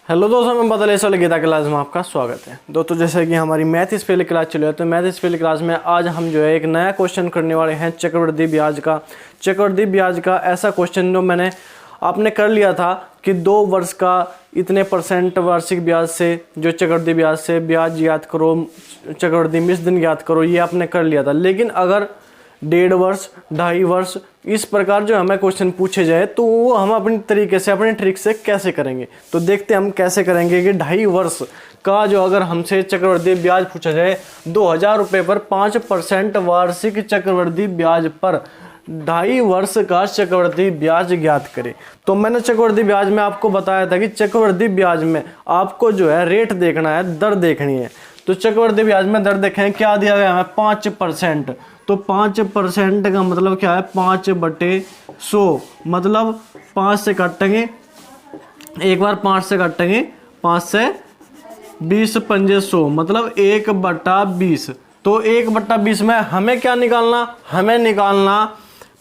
Hello दोस्तों, मैं बदले वाले गीता क्लास में आपका स्वागत है। दोस्तों जैसे कि हमारी मैथ इस पहले क्लास चली है, तो मैथ इस पहले क्लास में आज हम जो है एक नया क्वेश्चन करने वाले हैं चक्रवृद्धि ब्याज का। चक्रवृद्धि ब्याज का ऐसा क्वेश्चन जो मैंने आपने कर लिया था कि 2 वर्ष का इतने % वार्षिक ब्याज से जो चक्रवृद्धि ब्याज से ब्याज ज्ञात करो, चक्रवृद्धि मिश्र धन ज्ञात करो, ये आपने कर लिया था। लेकिन अगर 1.5 वर्ष 2.5 वर्ष इस प्रकार जो हमें क्वेश्चन पूछे जाए तो वो हम अपनी तरीके से अपने ट्रिक से कैसे करेंगे। तो देखते हैं हम कैसे करेंगे कि 2.5 वर्ष का जो अगर हमसे चक्रवृद्धि ब्याज पूछा जाए 2000 रुपये पर 5% वार्षिक चक्रवृद्धि ब्याज पर 2.5 वर्ष का चक्रवृद्धि ब्याज ज्ञात करें। तो मैंने चक्रवृद्धि ब्याज में आपको बताया था कि चक्रवृद्धि ब्याज में आपको जो है रेट देखना है, दर देखनी है। तो चक्रवृद्धि ब्याज में दर देखें, क्या दिया गया है 5%। तो 5% का मतलब क्या है 5/100, मतलब 5 से काटेंगे, एक बार 5 से काटेंगे, 5 से 20 पंजे 100, मतलब 1/20। तो 1/20 में हमें क्या निकालना, हमें निकालना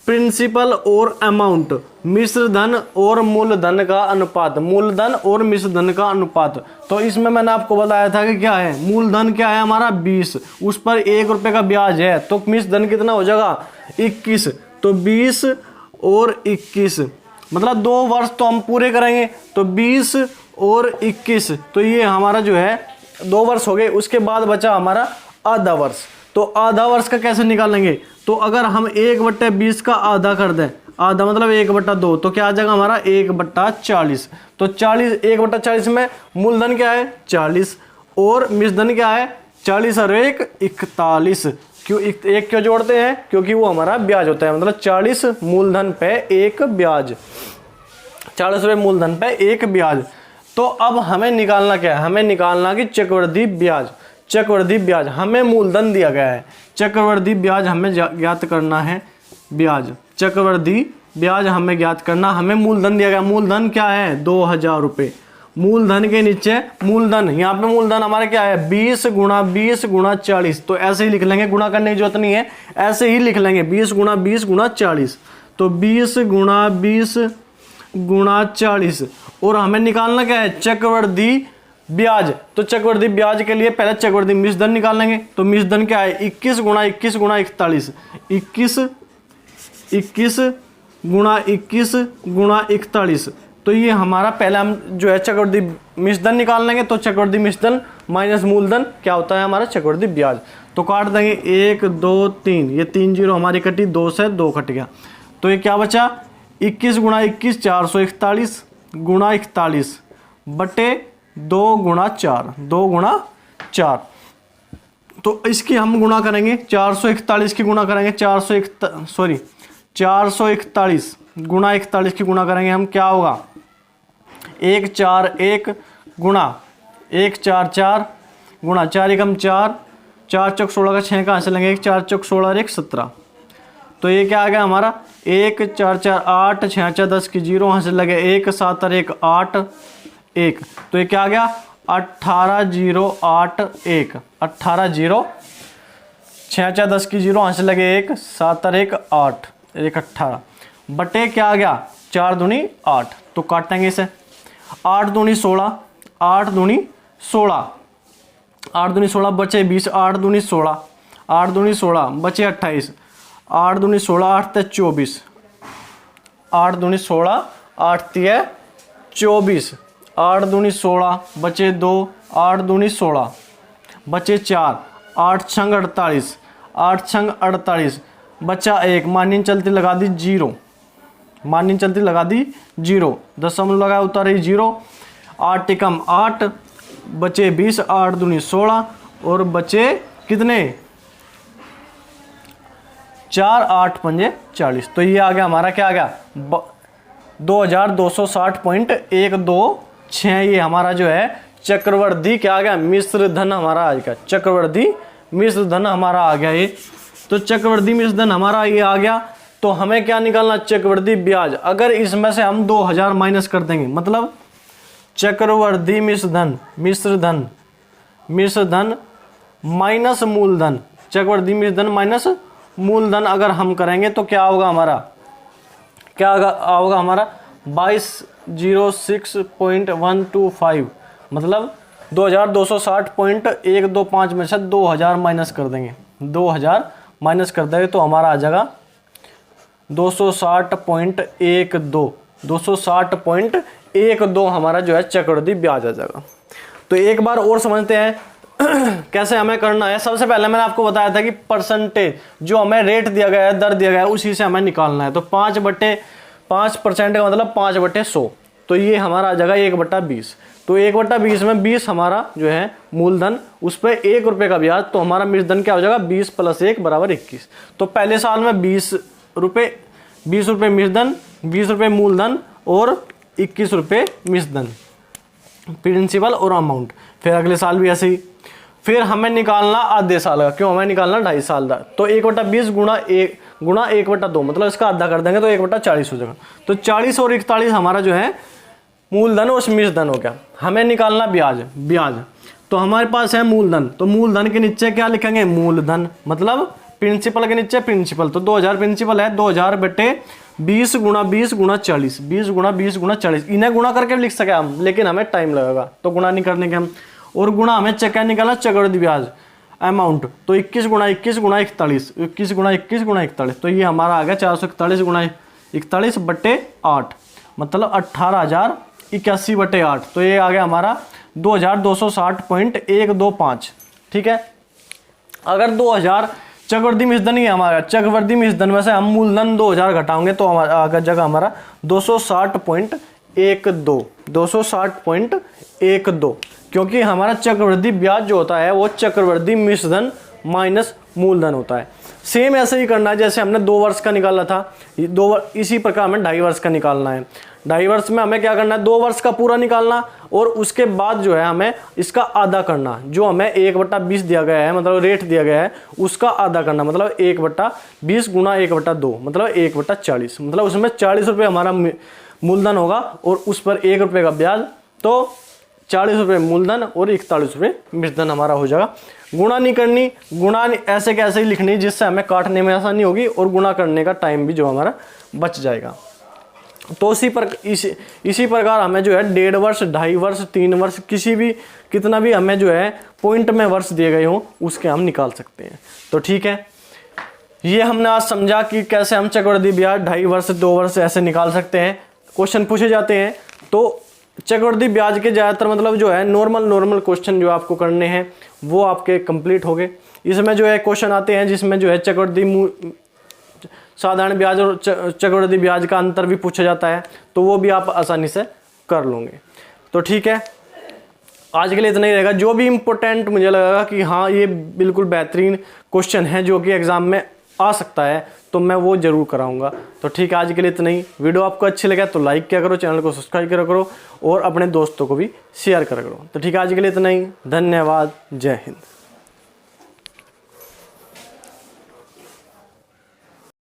प्रिंसिपल और अमाउंट, मिश्र धन और मूलधन का अनुपात, मूलधन और मिश्र धन का अनुपात। तो इसमें मैंने आपको बताया था कि क्या है, मूलधन क्या है हमारा 20, उस पर 1 रुपये का ब्याज है, तो मिश्र धन कितना हो जाएगा 21। तो 20 और 21 मतलब 2 वर्ष तो हम पूरे करेंगे, तो 20 और 21, तो ये हमारा जो है 2 वर्ष हो गए। उसके बाद बचा हमारा आधा वर्ष। तो आधा वर्ष का कैसे निकालेंगे, तो अगर हम 1/20 का आधा कर दें, आधा मतलब 1/2, तो क्या आ जाएगा हमारा 1/40। तो 1/40 में मूलधन क्या है 40 और मिश्र धन क्या है 40 और 1 41। क्यों एक क्यों जोड़ते हैं, क्योंकि वो हमारा ब्याज होता है, मतलब 40 मूलधन पे 1 ब्याज, 40 रुपये मूलधन पे 1 ब्याज। तो अब हमें निकालना क्या है, हमें निकालना कि चक्रवृद्धि ब्याज, चक्रवृद्धि ब्याज हमें मूलधन दिया गया है, चक्रवृद्धि ब्याज हमें ज्ञात करना है, ब्याज चक्रवृद्धि ब्याज हमें ज्ञात करना, हमें मूलधन दिया गया। मूलधन क्या है 2000 रुपये। मूलधन के नीचे मूलधन, यहाँ पे मूलधन हमारा क्या है 20 गुणा 20 गुणा 40। तो ऐसे ही लिख लेंगे, गुणा करने की जरूरत नहीं है, ऐसे ही लिख लेंगे 20 गुणा 20 गुणा 40। तो 20 गुणा 20 गुणा 40 और हमें निकालना क्या है चक्रवृद्धि ब्याज। तो चक्रवृद्धि ब्याज के लिए पहले चक्रवृद्धि मिश्र धन निकाल लेंगे। तो मिश्र धन क्या है 21 गुणा 21 गुणा 41, 21 गुणा 21 गुणा 41। तो ये हमारा पहले हम जो है चक्रवृद्धि मिश्र धन निकाल लेंगे। तो चक्रवृद्धि मिश्र धन माइनस मूलधन क्या होता है हमारा चक्रवृद्धि ब्याज। तो काट देंगे 1 2 3, ये 3 जीरो हमारी कटी, 2 से 2 कट गया। तो ये क्या बचा 21 गुणा 21 441 गुणा 41 बटे 2 गुणा 4, 2 गुणा 4। तो इसकी हम गुणा करेंगे, 441 की गुणा करेंगे, 441 गुणा 41 की गुणा करेंगे हम, क्या होगा 141 गुणा 144 गुणा 4 एकम 4, 4 चौक 16 का 6 कहाँ से लेंगे, 4 चौक 16 और 1 17। तो ये क्या आ गया हमारा 1 4 4 8, 6 4 10 की 0 वहाँ से लगे 1 7 और 1 8 1। तो ये क्या आ गया 18081, 18 6 4 10 की 0 वहाँ से लगे 1 7 और 1 8, 1 18 बटे क्या आ गया 4 दूनी 8। तो काटेंगे इसे, 8 दूनी 16, 8 दूनी 16, 8 दूनी 16 बचे 20, 8 दूनी 16, 8 दूनी 16 बचे 28, 8 दूनी 16 8 24, 8 दूनी 16 8 24, 8 दूनी 16 बचे 2, 8 दूनी 16 बचे 4, 8 छंग 48, 8 छंग 48 बचा 1, मानी चलती लगा दी 0, मानी चलती लगा दी 0, दशमलव लगा उतारी 0, 8 एकम 8 बचे 20, 8 दूनी 16 और बचे कितने 4 8 पंजे 40। तो ये आ गया हमारा क्या आ गया 2260.126। ये हमारा जो है चक्रवृद्धि क्या आ गया मिश्र धन हमारा आज का, चक्रवृद्धि मिश्र धन हमारा आ गया ये। तो चक्रवृद्धि मिश्र धन हमारा ये आ गया। तो हमें क्या निकालना चक्रवृद्धि ब्याज। अगर इसमें से हम 2000 माइनस कर देंगे, मतलब चक्रवृद्धि मिश्र धन माइनस मूलधन, चक्रवृद्धि मिश्र धन माइनस मूलधन अगर हम करेंगे तो क्या होगा हमारा, क्या होगा हमारा 22 2606.125 मतलब 2260.125 में से 2000 माइनस कर देंगे, 2000 माइनस कर देंगे तो हमारा आ जाएगा 260.12 हमारा जो है चक्रवृद्धि ब्याज आ जाएगा। तो एक बार और समझते हैं कैसे हमें करना है। सबसे पहले मैंने आपको बताया था कि परसेंटेज जो हमें रेट दिया गया है, दर दिया गया है, उसी से हमें निकालना है। तो 5% का मतलब 5/100, तो ये हमारा आ जाएगा 1/20। तो 1/20 में 20 हमारा जो है मूलधन, उस पर 1 रुपये का ब्याज, तो हमारा मूलधन क्या हो जाएगा 20 + 1 = 21। तो पहले साल में 20 रुपये मूलधन, 20 रुपये मूलधन और 21 रुपये मूलधन, प्रिंसिपल और अमाउंट। फिर अगले साल भी ऐसे ही। फिर हमें निकालना आधे साल का, क्यों हमें निकालना 2.5 साल का। तो 1/20 गुणा 1/2 मतलब इसका आधा कर देंगे तो 1/40 हो जाएगा। तो 40 और 41 हमारा जो है मूलधन और मूलधन हो गया। हमें निकालना ब्याज। तो हमारे पास है मूलधन, तो मूलधन के नीचे क्या लिखेंगे मूलधन, मतलब प्रिंसिपल के नीचे प्रिंसिपल। तो 2000 प्रिंसिपल है, 2000 बटे 20 गुणा 20 गुणा 40, 20 गुणा 20 गुणा 40। इन्हें गुणा करके भी लिख सके हम, लेकिन हमें टाइम लगेगा तो गुणा नहीं करने के हम। और गुणा हमें क्या निकालना चक्रवृद्धि ब्याज अमाउंट, तो 21 गुणा 21 गुणा 41, 21 गुणा 21 गुणा 41, तो ये हमारा आ गया 441 गुणा 41 बटे 8 मतलब 18,081/8। तो ये आ गया हमारा 2260.125। ठीक है। अगर 2000 चक्रवृद्धि मूलधन ही हमारा, चक्रवृद्धि मूलधन में से हम मूलधन 2000 घटाओगे तो हमारा जगह हमारा 260.12, क्योंकि हमारा चक्रवृद्धि ब्याज जो होता है वो चक्रवृद्धि मूलधन माइनस मूलधन होता है। सेम ऐसे ही करना है जैसे हमने 2 वर्ष का निकाला था, इसी प्रकार हमें 2.5 वर्ष का निकालना है। 2.5 वर्ष में हमें क्या करना है 2 वर्ष का पूरा निकालना, और उसके बाद जो है हमें इसका आधा करना, जो हमें 1/20 दिया गया है मतलब रेट दिया गया है उसका आधा करना, मतलब 1/20 गुणा 1/2 मतलब 1/40, मतलब उसमें 40 रुपये हमारा मूलधन होगा और उस पर 1 रुपये का ब्याज, तो 40 रुपये मूलधन और 41 रुपये मूलधन हमारा हो जाएगा। गुणा नहीं करनी, गुणा ऐसे कैसे ही लिखनी जिससे हमें काटने में आसानी होगी और गुणा करने का टाइम भी जो हमारा बच जाएगा। तो इसी प्रकार हमें जो है 1.5 वर्ष, 2.5 वर्ष, 3 वर्ष, कितना भी हमें जो है पॉइंट में वर्ष दिए गए हों उसके हम निकाल सकते हैं। तो ठीक है, ये हमने आज समझा कि कैसे हम चक्रवृद्धि ब्याज 2.5 वर्ष, 2 वर्ष ऐसे निकाल सकते हैं। क्वेश्चन पूछे जाते हैं तो चक्रवृद्धि ब्याज के ज़्यादातर मतलब जो है नॉर्मल क्वेश्चन जो आपको करने हैं वो आपके कंप्लीट हो गए। इसमें जो है क्वेश्चन आते हैं जिसमें जो है चक्रवृद्धि साधारण ब्याज और चक्रवृद्धि ब्याज का अंतर भी पूछा जाता है, तो वो भी आप आसानी से कर लोगे। तो ठीक है, आज के लिए इतना ही रहेगा। जो भी इम्पोर्टेंट मुझे लगेगा कि हाँ ये बिल्कुल बेहतरीन क्वेश्चन है जो कि एग्जाम में आ सकता है, तो मैं वो जरूर कराऊंगा। तो ठीक है, आज के लिए इतना ही। वीडियो आपको अच्छी लगा तो लाइक किया करो, चैनल को सब्सक्राइब करा करो और अपने दोस्तों को भी शेयर करा करो। तो ठीक है, आज के लिए इतना ही। धन्यवाद। जय हिंद।